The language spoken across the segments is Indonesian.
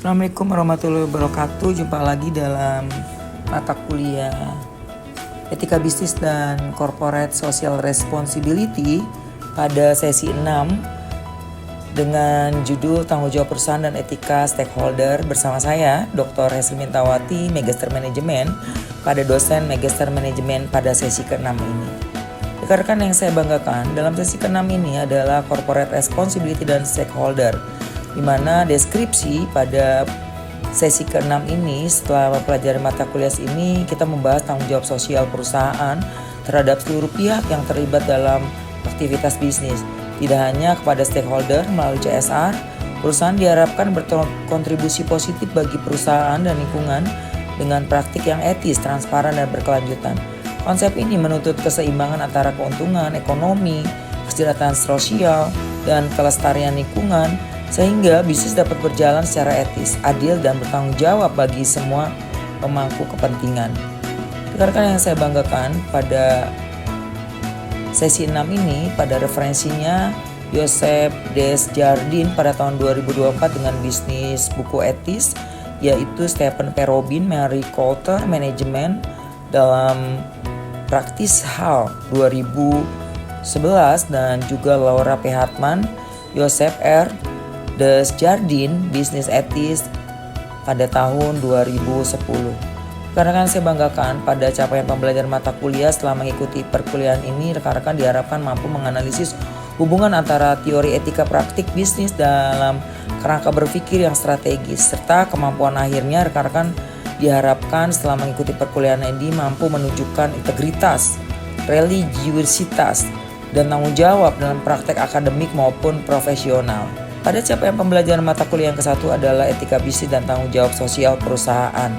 Assalamualaikum warahmatullahi wabarakatuh. Jumpa lagi dalam mata kuliah Etika Bisnis dan Corporate Social Responsibility pada sesi 6 dengan judul Tanggung Jawab Perusahaan dan Etika Stakeholder bersama saya, Dr. Hesli Mintawati, Magister Manajemen, pada dosen Magister Manajemen pada sesi ke-6 ini. Rekan-rekan yang saya banggakan, dalam sesi ke-6 ini adalah Corporate Responsibility dan Stakeholder, di mana deskripsi pada sesi ke-6 ini setelah mempelajari mata kuliah ini kita membahas tanggung jawab sosial perusahaan terhadap seluruh pihak yang terlibat dalam aktivitas bisnis. Tidak hanya kepada stakeholder melalui CSR, perusahaan diharapkan berkontribusi positif bagi perusahaan dan lingkungan dengan praktik yang etis, transparan, dan berkelanjutan. Konsep ini menuntut keseimbangan antara keuntungan ekonomi, kesejahteraan sosial, dan kelestarian lingkungan, sehingga bisnis dapat berjalan secara etis, adil, dan bertanggung jawab bagi semua pemangku kepentingan. Rekan-rekan yang saya banggakan, pada sesi 6 ini, pada referensinya Joseph Desjardins pada tahun 2024 dengan bisnis buku etis, yaitu Stephen P. Robin, Mary Coulter, Management dalam Praktis Hal 2011, dan juga Laura P. Hartman, Joseph R. Desjardins, Bisnis Etis pada tahun 2010. Karena saya banggakan pada capaian pembelajaran mata kuliah setelah mengikuti perkuliahan ini, rekan-rekan diharapkan mampu menganalisis hubungan antara teori etika praktik bisnis dalam kerangka berpikir yang strategis, serta kemampuan akhirnya rekan-rekan diharapkan setelah mengikuti perkuliahan ini mampu menunjukkan integritas, religiusitas, dan tanggung jawab dalam praktek akademik maupun profesional. Pada capaian pembelajaran mata kuliah yang ke-1 adalah etika bisnis dan tanggung jawab sosial perusahaan,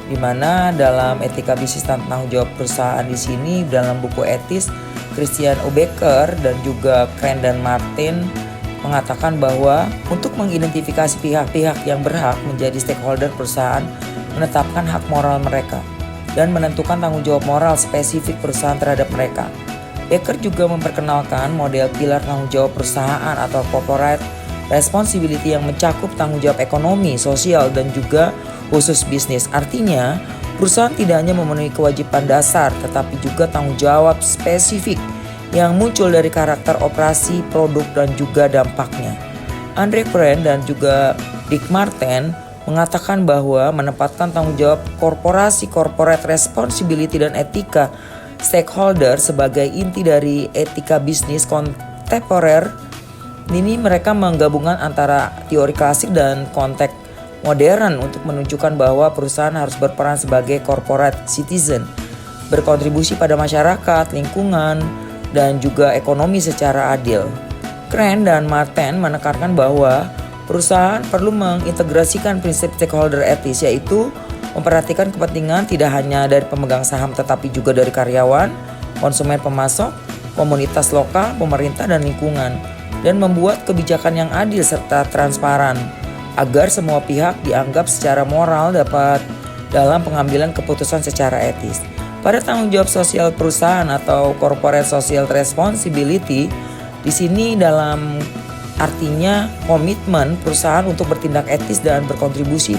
di mana dalam etika bisnis dan tanggung jawab perusahaan di sini dalam buku etis Christian Becker dan juga Crane dan Martin mengatakan bahwa untuk mengidentifikasi pihak-pihak yang berhak menjadi stakeholder perusahaan, menetapkan hak moral mereka, dan menentukan tanggung jawab moral spesifik perusahaan terhadap mereka. Becker juga memperkenalkan model pilar tanggung jawab perusahaan atau corporate responsibility yang mencakup tanggung jawab ekonomi, sosial, dan juga khusus bisnis. Artinya, perusahaan tidak hanya memenuhi kewajiban dasar, tetapi juga tanggung jawab spesifik yang muncul dari karakter operasi, produk, dan juga dampaknya. Andre Crane dan juga Dick Martin mengatakan bahwa menempatkan tanggung jawab korporasi, corporate responsibility, dan etika stakeholder sebagai inti dari etika bisnis kontemporer. Ini mereka menggabungkan antara teori klasik dan konteks modern untuk menunjukkan bahwa perusahaan harus berperan sebagai corporate citizen, berkontribusi pada masyarakat, lingkungan, dan juga ekonomi secara adil. Crane dan Martin menekankan bahwa perusahaan perlu mengintegrasikan prinsip stakeholder etis, yaitu memperhatikan kepentingan tidak hanya dari pemegang saham tetapi juga dari karyawan, konsumen pemasok, komunitas lokal, pemerintah, dan lingkungan, dan membuat kebijakan yang adil serta transparan agar semua pihak dianggap secara moral dapat dalam pengambilan keputusan secara etis. Pada tanggung jawab sosial perusahaan atau corporate social responsibility, di sini dalam artinya komitmen perusahaan untuk bertindak etis dan berkontribusi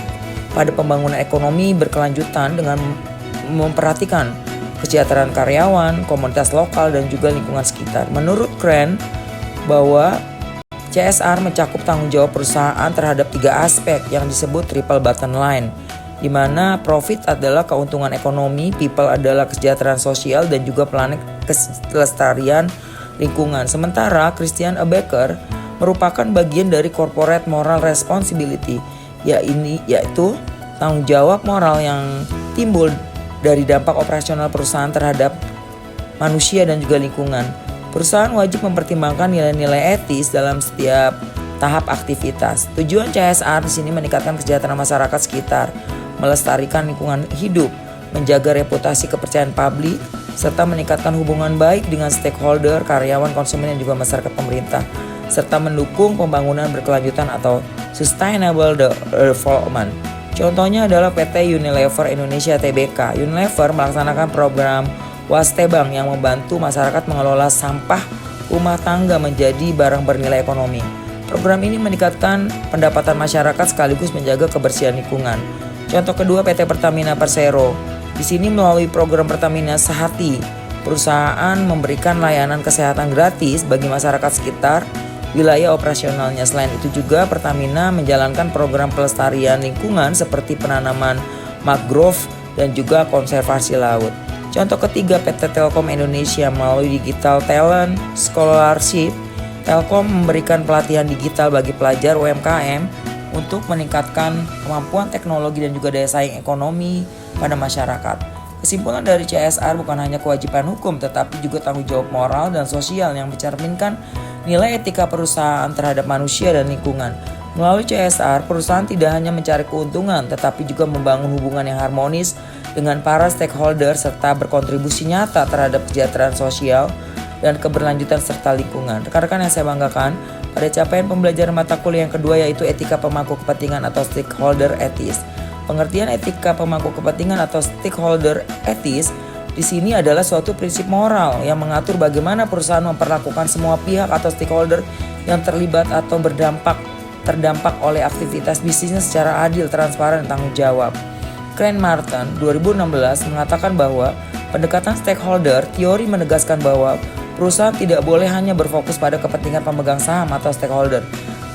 pada pembangunan ekonomi berkelanjutan dengan memperhatikan kesejahteraan karyawan, komunitas lokal, dan juga lingkungan sekitar. Menurut Crane, bahwa CSR mencakup tanggung jawab perusahaan terhadap 3 aspek yang disebut triple bottom line, di mana profit adalah keuntungan ekonomi, people adalah kesejahteraan sosial, dan juga planet kelestarian lingkungan. Sementara Christian Becker merupakan bagian dari corporate moral responsibility, yaitu tanggung jawab moral yang timbul dari dampak operasional perusahaan terhadap manusia dan juga lingkungan. Perusahaan wajib mempertimbangkan nilai-nilai etis dalam setiap tahap aktivitas. Tujuan CSR di sini meningkatkan kesejahteraan masyarakat sekitar, melestarikan lingkungan hidup, menjaga reputasi kepercayaan publik, serta meningkatkan hubungan baik dengan stakeholder, karyawan, konsumen, dan juga masyarakat pemerintah, serta mendukung pembangunan berkelanjutan atau sustainable development. Contohnya adalah PT Unilever Indonesia Tbk. Unilever melaksanakan program Wastebang yang membantu masyarakat mengelola sampah rumah tangga menjadi barang bernilai ekonomi. Program ini meningkatkan pendapatan masyarakat sekaligus menjaga kebersihan lingkungan. Contoh kedua, PT Pertamina Persero. Di sini melalui program Pertamina Sehati, perusahaan memberikan layanan kesehatan gratis bagi masyarakat sekitar wilayah operasionalnya. Selain itu juga Pertamina menjalankan program pelestarian lingkungan seperti penanaman mangrove dan juga konservasi laut. Contoh ketiga, PT Telkom Indonesia melalui Digital Talent Scholarship. Telkom memberikan pelatihan digital bagi pelajar UMKM untuk meningkatkan kemampuan teknologi dan juga daya saing ekonomi pada masyarakat. Kesimpulan dari CSR bukan hanya kewajiban hukum tetapi juga tanggung jawab moral dan sosial yang mencerminkan nilai etika perusahaan terhadap manusia dan lingkungan. Melalui CSR, perusahaan tidak hanya mencari keuntungan tetapi juga membangun hubungan yang harmonis dengan para stakeholder serta berkontribusi nyata terhadap kesejahteraan sosial dan keberlanjutan serta lingkungan. Rekan-rekan yang saya banggakan, pada capaian pembelajaran mata kuliah yang kedua yaitu etika pemangku kepentingan atau stakeholder ethics. Pengertian etika pemangku kepentingan atau stakeholder ethics di sini adalah suatu prinsip moral yang mengatur bagaimana perusahaan memperlakukan semua pihak atau stakeholder yang terlibat atau terdampak oleh aktivitas bisnisnya secara adil, transparan, dan tanggung jawab. Crane Martin 2016 mengatakan bahwa pendekatan stakeholder teori menegaskan bahwa perusahaan tidak boleh hanya berfokus pada kepentingan pemegang saham atau stakeholder,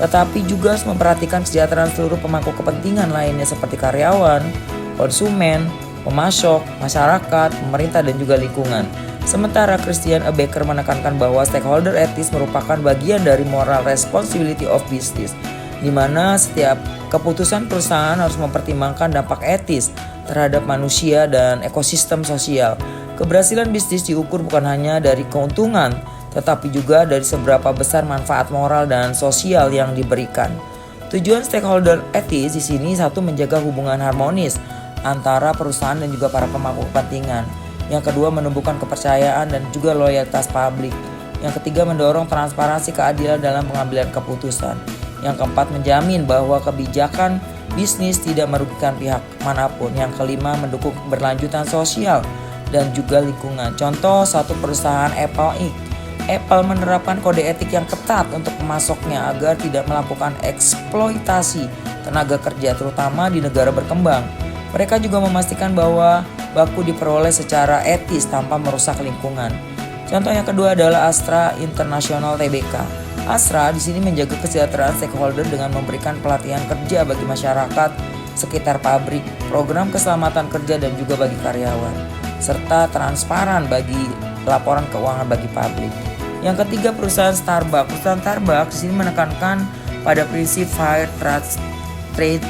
tetapi juga harus memperhatikan kesejahteraan seluruh pemangku kepentingan lainnya seperti karyawan, konsumen, pemasok, masyarakat, pemerintah, dan juga lingkungan. Sementara Christian E. Becker menekankan bahwa stakeholder ethics merupakan bagian dari moral responsibility of business, di mana setiap keputusan perusahaan harus mempertimbangkan dampak etis terhadap manusia dan ekosistem sosial. Keberhasilan bisnis diukur bukan hanya dari keuntungan, tetapi juga dari seberapa besar manfaat moral dan sosial yang diberikan. Tujuan stakeholder ethics di sini satu, menjaga hubungan harmonis antara perusahaan dan juga para pemangku kepentingan. Yang kedua, menumbuhkan kepercayaan dan juga loyalitas publik. Yang ketiga, mendorong transparansi keadilan dalam pengambilan keputusan. Yang keempat, menjamin bahwa kebijakan bisnis tidak merugikan pihak manapun. Yang kelima, mendukung keberlanjutan sosial dan juga lingkungan. Contoh satu perusahaan Apple Inc. Apple menerapkan kode etik yang ketat untuk pemasoknya agar tidak melakukan eksploitasi tenaga kerja terutama di negara berkembang. Mereka juga memastikan bahwa baku diperoleh secara etis tanpa merusak lingkungan. Contoh yang kedua adalah Astra International Tbk. Astra di sini menjaga kesejahteraan stakeholder dengan memberikan pelatihan kerja bagi masyarakat sekitar pabrik, program keselamatan kerja dan juga bagi karyawan, serta transparan bagi laporan keuangan bagi publik. Yang ketiga, perusahaan Starbucks. Perusahaan Starbucks di sini menekankan pada prinsip fair trade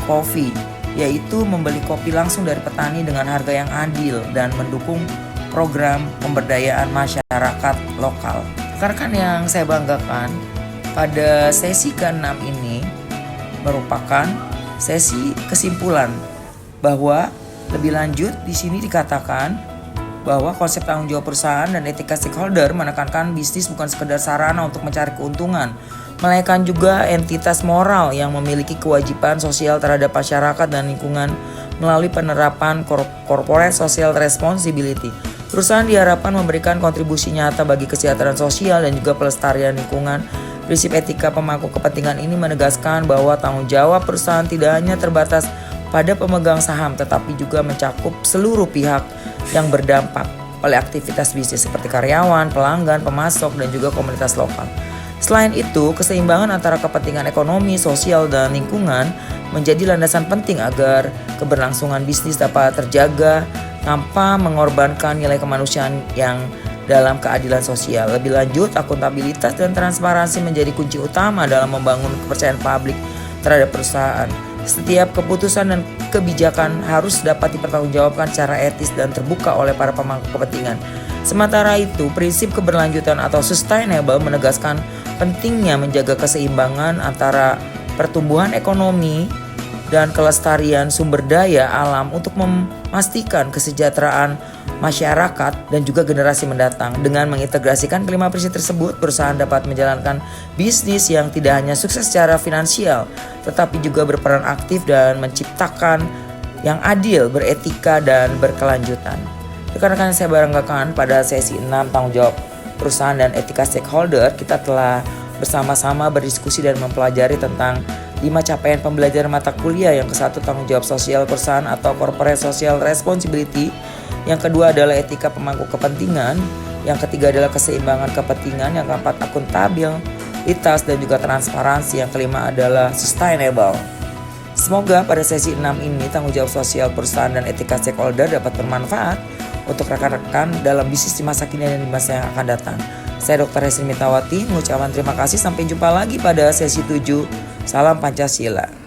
coffee, yaitu membeli kopi langsung dari petani dengan harga yang adil dan mendukung program pemberdayaan masyarakat lokal. Rekan-rekan yang saya banggakan, pada sesi ke-6 ini merupakan sesi kesimpulan bahwa lebih lanjut di sini dikatakan bahwa konsep tanggung jawab perusahaan dan etika stakeholder menekankan bisnis bukan sekedar sarana untuk mencari keuntungan, melainkan juga entitas moral yang memiliki kewajiban sosial terhadap masyarakat dan lingkungan melalui penerapan corporate social responsibility. Perusahaan diharapkan memberikan kontribusi nyata bagi kesejahteraan sosial dan juga pelestarian lingkungan. Prinsip etika pemangku kepentingan ini menegaskan bahwa tanggung jawab perusahaan tidak hanya terbatas pada pemegang saham tetapi juga mencakup seluruh pihak yang berdampak oleh aktivitas bisnis seperti karyawan, pelanggan, pemasok, dan juga komunitas lokal. Selain itu, keseimbangan antara kepentingan ekonomi, sosial, dan lingkungan menjadi landasan penting agar keberlangsungan bisnis dapat terjaga tanpa mengorbankan nilai kemanusiaan yang dalam keadilan sosial. Lebih lanjut, akuntabilitas dan transparansi menjadi kunci utama dalam membangun kepercayaan publik terhadap perusahaan. Setiap keputusan dan kebijakan harus dapat dipertanggungjawabkan secara etis dan terbuka oleh para pemangku kepentingan. Sementara itu, prinsip keberlanjutan atau sustainable menegaskan pentingnya menjaga keseimbangan antara pertumbuhan ekonomi dan kelestarian sumber daya alam untuk memastikan kesejahteraan masyarakat dan juga generasi mendatang. Dengan mengintegrasikan kelima prinsip tersebut, perusahaan dapat menjalankan bisnis yang tidak hanya sukses secara finansial, tetapi juga berperan aktif dan menciptakan yang adil, beretika, dan berkelanjutan. Rekan-rekan yang saya banggakan, pada sesi 6 tanggung jawab perusahaan dan etika stakeholder, kita telah bersama-sama berdiskusi dan mempelajari tentang 5 capaian pembelajaran mata kuliah. Yang ke-1 tanggung jawab sosial perusahaan atau corporate social responsibility. Yang kedua adalah etika pemangku kepentingan. Yang ketiga adalah keseimbangan kepentingan. Yang keempat akuntabilitas dan juga transparansi. Yang kelima adalah sustainable. Semoga pada sesi 6 ini tanggung jawab sosial perusahaan dan etika stakeholder dapat bermanfaat untuk rekan-rekan dalam bisnis di masa kini dan di masa yang akan datang. Saya Dr. Hesrin Mitawati mengucapkan terima kasih. Sampai jumpa lagi pada sesi 7. Salam Pancasila.